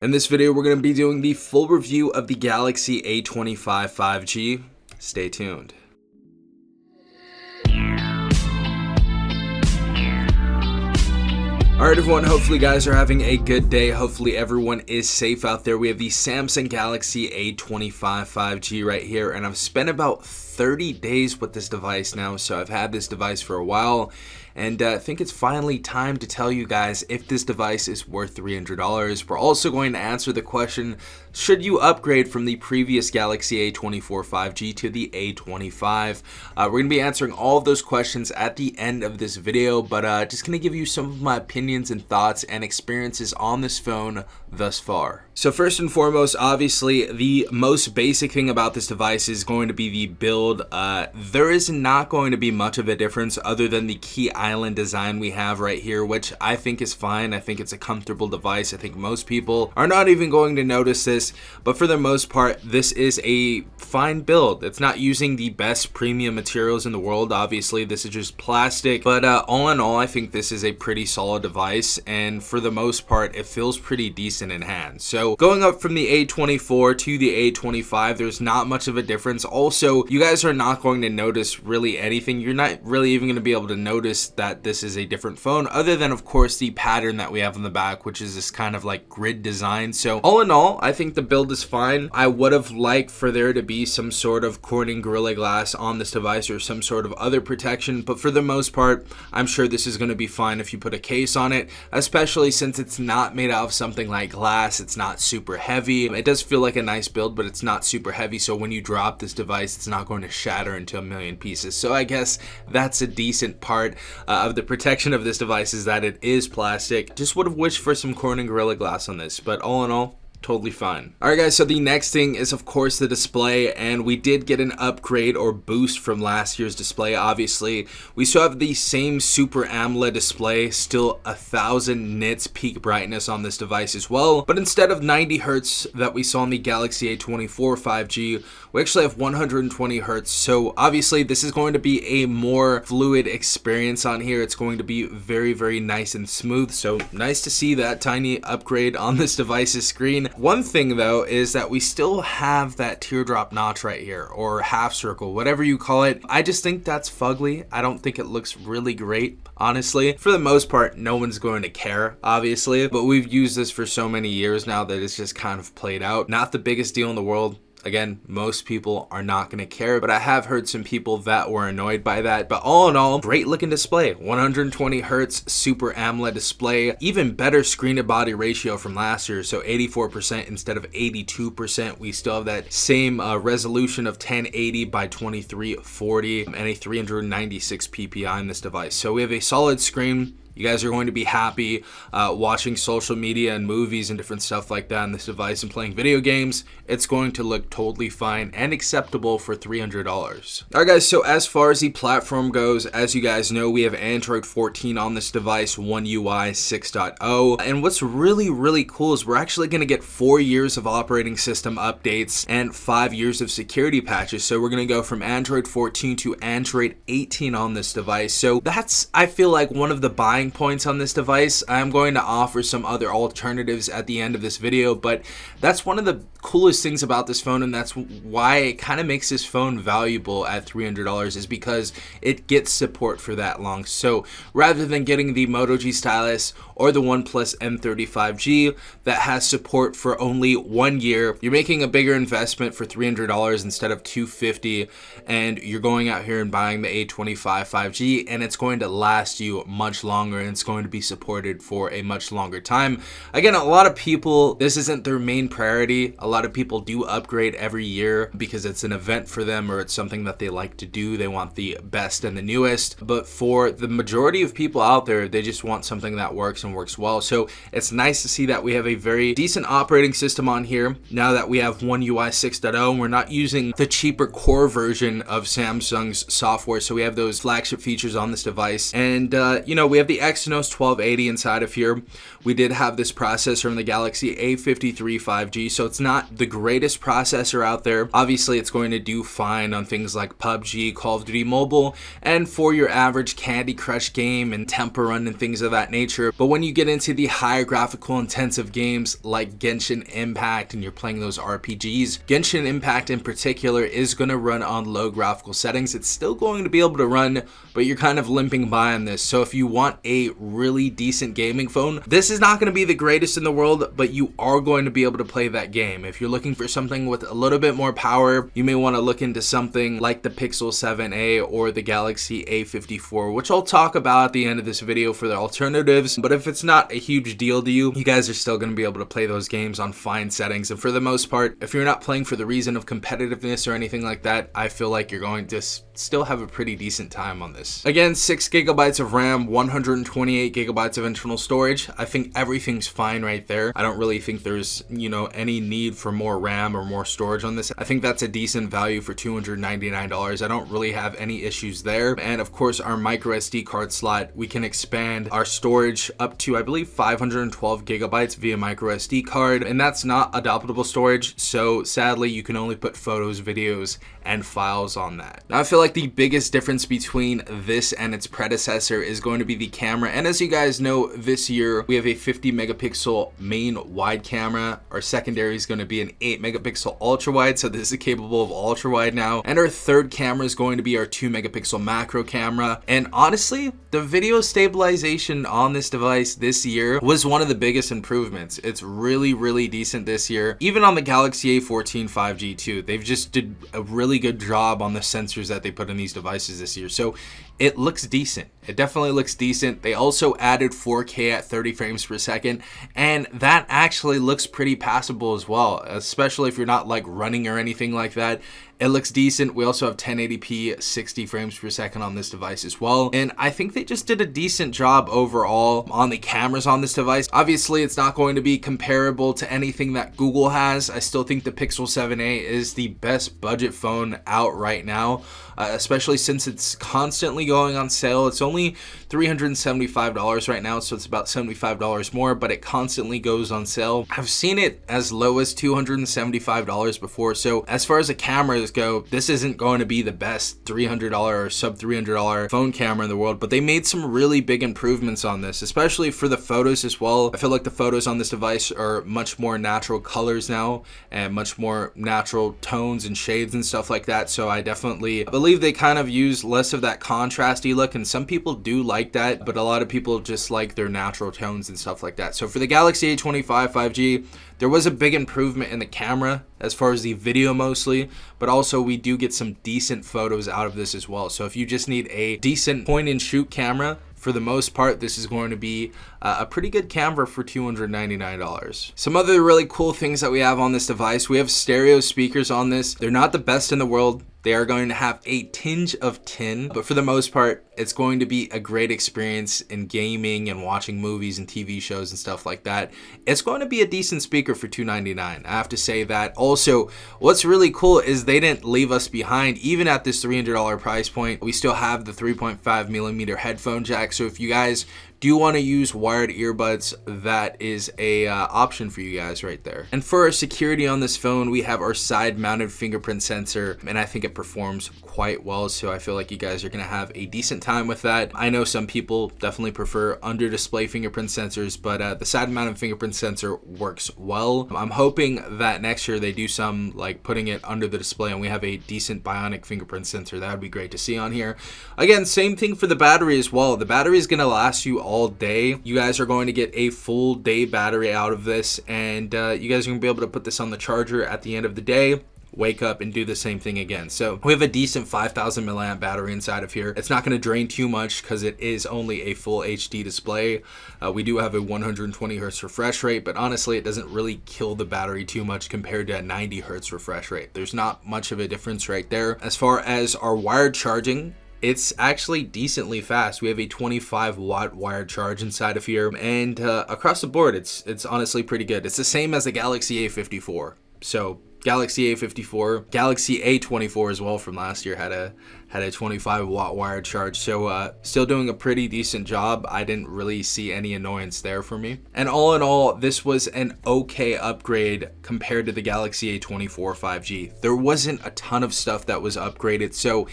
In this video, we're going to be doing the full review of the Galaxy A25 5G. Stay tuned. Alright everyone, hopefully you guys are having a good day. Hopefully everyone is safe out there. We have the Samsung Galaxy A25 5G right here, and I've spent about 30 days with this device now, so I've had this device for a while, and I think it's finally time to tell you guys if this device is worth $300. We're also going to answer the question, should you upgrade from the previous Galaxy A24 5G to the A25? We're going to be answering all of those questions at the end of this video, but just going to give you some of my opinions and thoughts and experiences on this phone thus far. So first and foremost, obviously, the most basic thing about this device is going to be the build. There is not going to be much of a difference other than the key island design we have right here, which I think is fine. I think it's a comfortable device. I think most people are not even going to notice this, but for the most part, this is a fine build. It's not using the best premium materials in the world. Obviously, this is just plastic, but all in all, I think this is a pretty solid device, and for the most part, it feels pretty decent in hand. So going up from the A24 to the A25, there's not much of a difference. Also, you guys are not going to notice really anything. You're not really even going to be able to notice that this is a different phone, other than of course the pattern that we have on the back, which is this kind of like grid design. So all in all, I think the build is fine. I would have liked for there to be some sort of Corning Gorilla Glass on this device or some sort of other protection, but for the most part, I'm sure this is going to be fine if you put a case on it, especially since it's not made out of something like glass. It's not super heavy. It does feel like a nice build, but it's not super heavy, so when you drop this device, it's not going to shatter into a million pieces. So I guess that's a decent part of the protection of this device, is that it is plastic. Just would have wished for some Corning Gorilla Glass on this, but all in all, totally fine. Alright guys, so the next thing is of course the display, and we did get an upgrade or boost from last year's display. Obviously, we still have the same Super AMOLED display, still 1000 nits peak brightness on this device as well, but instead of 90 Hertz that we saw on the Galaxy A24 5G, we actually have 120 Hertz. So obviously this is going to be a more fluid experience on here. It's going to be very, very nice and smooth. So nice to see that tiny upgrade on this device's screen. One thing though is that we still have that teardrop notch right here, or half circle, whatever you call it. I just think that's fugly. I don't think it looks really great, honestly. For the most part, no one's going to care, obviously, but we've used this for so many years now that it's just kind of played out. Not the biggest deal in the world. Again, most people are not going to care, but I have heard some people that were annoyed by that. But all in all, great looking display. 120 Hertz Super AMOLED display. Even better screen to body ratio from last year. So 84% instead of 82%. We still have that same resolution of 1080 by 2340 and a 396 ppi in this device. So we have a solid screen. You guys are going to be happy watching social media and movies and different stuff like that on this device and playing video games. It's going to look totally fine and acceptable for $300. Alright guys, so as far as the platform goes, as you guys know, we have Android 14 on this device, One UI 6.0. And what's really, really cool is we're actually going to get 4 years of operating system updates and 5 years of security patches. So we're going to go from Android 14 to Android 18 on this device. So that's, I feel like, one of the buying points on this device. I'm going to offer some other alternatives at the end of this video, but that's one of the coolest things about this phone, and that's why it kind of makes this phone valuable at $300, is because it gets support for that long. So rather than getting the Moto G stylus or the OnePlus M35G that has support for only 1 year, you're making a bigger investment for $300 instead of $250, and you're going out here and buying the A25 5G, and it's going to last you much longer, and it's going to be supported for a much longer time. Again, a lot of people, this isn't their main priority. A lot of people do upgrade every year because it's an event for them, or it's something that they like to do. They want the best and the newest, but for the majority of people out there, they just want something that works and works well. So it's nice to see that we have a very decent operating system on here now that we have One UI 6.0, and we're not using the cheaper core version of Samsung's software. So we have those flagship features on this device, and you know, we have the the Exynos 1280 inside of here. We did have this processor from the Galaxy A53 5G, so it's not the greatest processor out there. Obviously, it's going to do fine on things like PUBG, Call of Duty Mobile, and for your average Candy Crush game and Temple Run and things of that nature. But when you get into the higher graphical intensive games like Genshin Impact and you're playing those RPGs, Genshin Impact in particular is going to run on low graphical settings. It's still going to be able to run, but you're kind of limping by on this. So if you want a really decent gaming phone, this is not going to be the greatest in the world, but you are going to be able to play that game. If you're looking for something with a little bit more power, you may want to look into something like the Pixel 7a or the Galaxy A54, which I'll talk about at the end of this video for the alternatives. But if it's not a huge deal to you, you guys are still going to be able to play those games on fine settings. And for the most part, if you're not playing for the reason of competitiveness or anything like that, I feel like you're going to still have a pretty decent time on this. Again, 6 gigabytes of RAM, 128 gigabytes of internal storage. I think everything's fine right there. I don't really think there's, any need for more RAM or more storage on this. I think that's a decent value for $299. I don't really have any issues there. And of course, our micro SD card slot, we can expand our storage up to, I believe, 512 gigabytes via micro SD card. And that's not adoptable storage. So sadly, you can only put photos, videos, and files on that. Now, I feel like the biggest difference between this and its predecessor is going to be the camera. And as you guys know, this year we have a 50 megapixel main wide camera. Our secondary is going to be an 8 megapixel ultra wide, so this is capable of ultra wide now. And our third camera is going to be our 2 megapixel macro camera. And honestly, the video stabilization on this device this year was one of the biggest improvements. It's really decent this year. Even on the Galaxy A14 5G too, they've just did a really good job on the sensors that they put in these devices this year. So it looks decent. It definitely looks decent. They also added 4K at 30 frames per second, and that actually looks pretty passable as well, especially if you're not like running or anything like that. It looks decent. We also have 1080p 60 frames per second on this device as well. And I think they just did a decent job overall on the cameras on this device. Obviously, it's not going to be comparable to anything that Google has. I still think the Pixel 7a is the best budget phone out right now, especially since it's constantly going on sale. It's only $375 right now, so it's about $75 more, but it constantly goes on sale. I've seen it as low as $275 before. So as far as the cameras go, this isn't going to be the best $300 or sub $300 phone camera in the world, but they made some really big improvements on this, especially for the photos as well. I feel like the photos on this device are much more natural colors now and much more natural tones and shades and stuff like that. So I definitely believe they kind of use less of that contrasty look, and some people do like that, but a lot of people just like their natural tones and stuff like that. So for the Galaxy A25 5G, there was a big improvement in the camera as far as the video mostly, but also we do get some decent photos out of this as well. So if you just need a decent point and shoot camera, for the most part, this is going to be a pretty good camera for $299. Some other really cool things that we have on this device, we have stereo speakers on this. They're not the best in the world. They are going to have a tinge of tin, but for the most part, it's going to be a great experience in gaming and watching movies and TV shows and stuff like that. It's going to be a decent speaker for $299. I have to say that. Also, what's really cool is they didn't leave us behind. Even at this $300 price point, we still have the 3.5 millimeter headphone jack. So if you guys do want to use wired earbuds, that is a option for you guys right there. And for our security on this phone, we have our side mounted fingerprint sensor, and I think it performs quite well. So I feel like you guys are going to have a decent time with that. I know some people definitely prefer under display fingerprint sensors, but the side mounted fingerprint sensor works well. I'm hoping that next year they do some like putting it under the display and we have a decent bionic fingerprint sensor. That would be great to see on here. Again, same thing for the battery as well. The battery is going to last you all day. You guys are going to get a full day battery out of this, and you guys are going to be able to put this on the charger at the end of the day, wake up and do the same thing again. So we have a decent 5,000 milliamp battery inside of here. It's not going to drain too much because it is only a full HD display. We do have a 120 hertz refresh rate, but honestly, it doesn't really kill the battery too much compared to a 90 hertz refresh rate. There's not much of a difference right there. As far as our wired charging, it's actually decently fast. We have a 25 watt wired charge inside of here, and across the board, it's honestly pretty good. It's the same as the Galaxy A54. So Galaxy A54, Galaxy A24 as well from last year had a 25-watt wired charge, so still doing a pretty decent job. I didn't really see any annoyance there for me. And all in all, this was an okay upgrade compared to the Galaxy A24 5G. There wasn't a ton of stuff that was upgraded, so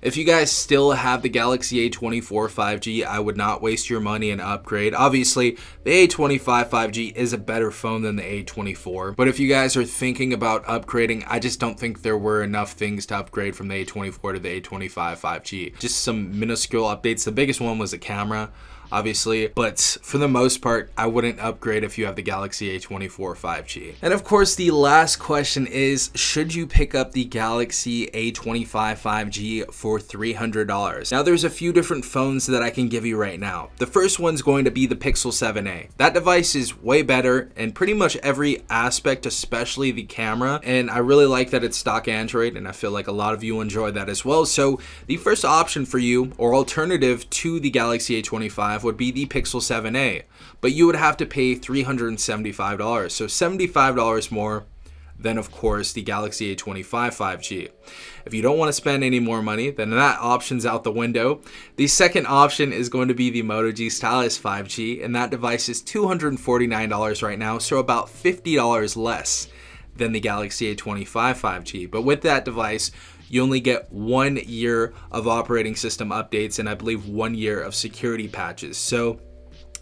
if you guys still have the Galaxy A24 5G, I would not waste your money and upgrade. Obviously, the A25 5G is a better phone than the A24, but if you guys are thinking about upgrading, I just don't think there were enough things to upgrade from the A24 to the A25 5G. Just some minuscule updates. The biggest one was the camera, obviously, but for the most part, I wouldn't upgrade if you have the Galaxy A24 5G. And of course, the last question is, should you pick up the Galaxy A25 5G for $300? Now, there's a few different phones that I can give you right now. The first one's going to be the Pixel 7a. That device is way better in pretty much every aspect, especially the camera, and I really like that it's stock Android, and I feel like a lot of you enjoy that as well. So the first option for you, or alternative to the Galaxy A25, would be the Pixel 7a, but you would have to pay $375, so $75 more than, of course, the Galaxy A25 5G. If you don't want to spend any more money, then that option's out the window. The second option is going to be the Moto G Stylus 5G, and that device is $249 right now, so about $50 less than the Galaxy A25 5G. But with that device, you only get 1 year of operating system updates and I believe 1 year of security patches. So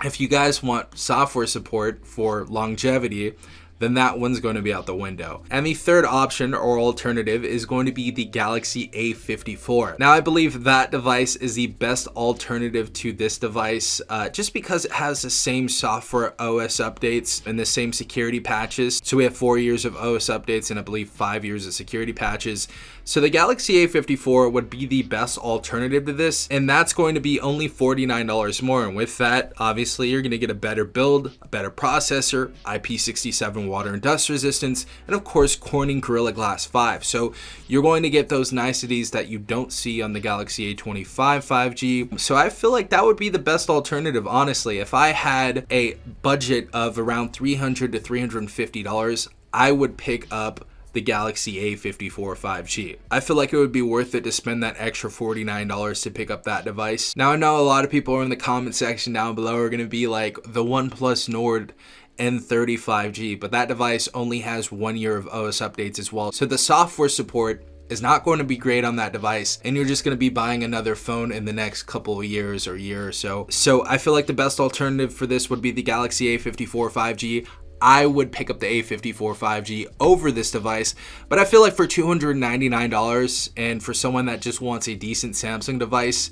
if you guys want software support for longevity, then that one's going to be out the window. And the third option or alternative is going to be the Galaxy A54. Now, I believe that device is the best alternative to this device just because it has the same software OS updates and the same security patches. So we have 4 years of OS updates and I believe 5 years of security patches. So the Galaxy A54 would be the best alternative to this, and that's going to be only $49 more. And with that, obviously, you're going to get a better build, a better processor, IP67 water and dust resistance, and of course, Corning Gorilla Glass 5. So you're going to get those niceties that you don't see on the Galaxy A25 5G. So I feel like that would be the best alternative, honestly. If I had a budget of around $300 to $350, I would pick up the Galaxy A54 5G. I feel like it would be worth it to spend that extra $49 to pick up that device. Now, I know a lot of people in the comment section down below are going to be like, the OnePlus Nord N30 5G, but that device only has 1 year of OS updates as well. So the software support is not going to be great on that device, and you're just going to be buying another phone in the next couple of years or year or so. So I feel like the best alternative for this would be the Galaxy A54 5G. I would pick up the A54 5G over this device, but I feel like for $299 and for someone that just wants a decent Samsung device,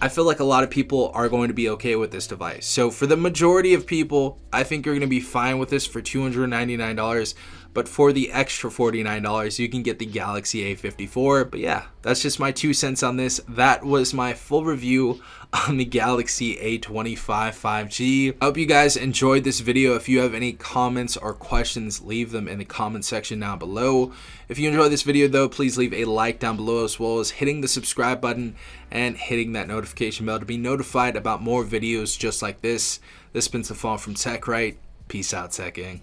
I feel like a lot of people are going to be okay with this device. So for the majority of people, I think you're going to be fine with this for $299. But for the extra $49, you can get the Galaxy A54. But yeah, that's just my 2 cents on this. That was my full review on the Galaxy A25 5G. I hope you guys enjoyed this video. If you have any comments or questions, leave them in the comment section down below. If you enjoyed this video though, please leave a like down below, as well as hitting the subscribe button and hitting that notification bell to be notified about more videos just like this. This has been Safon from TechRight. Peace out, Tech Gang.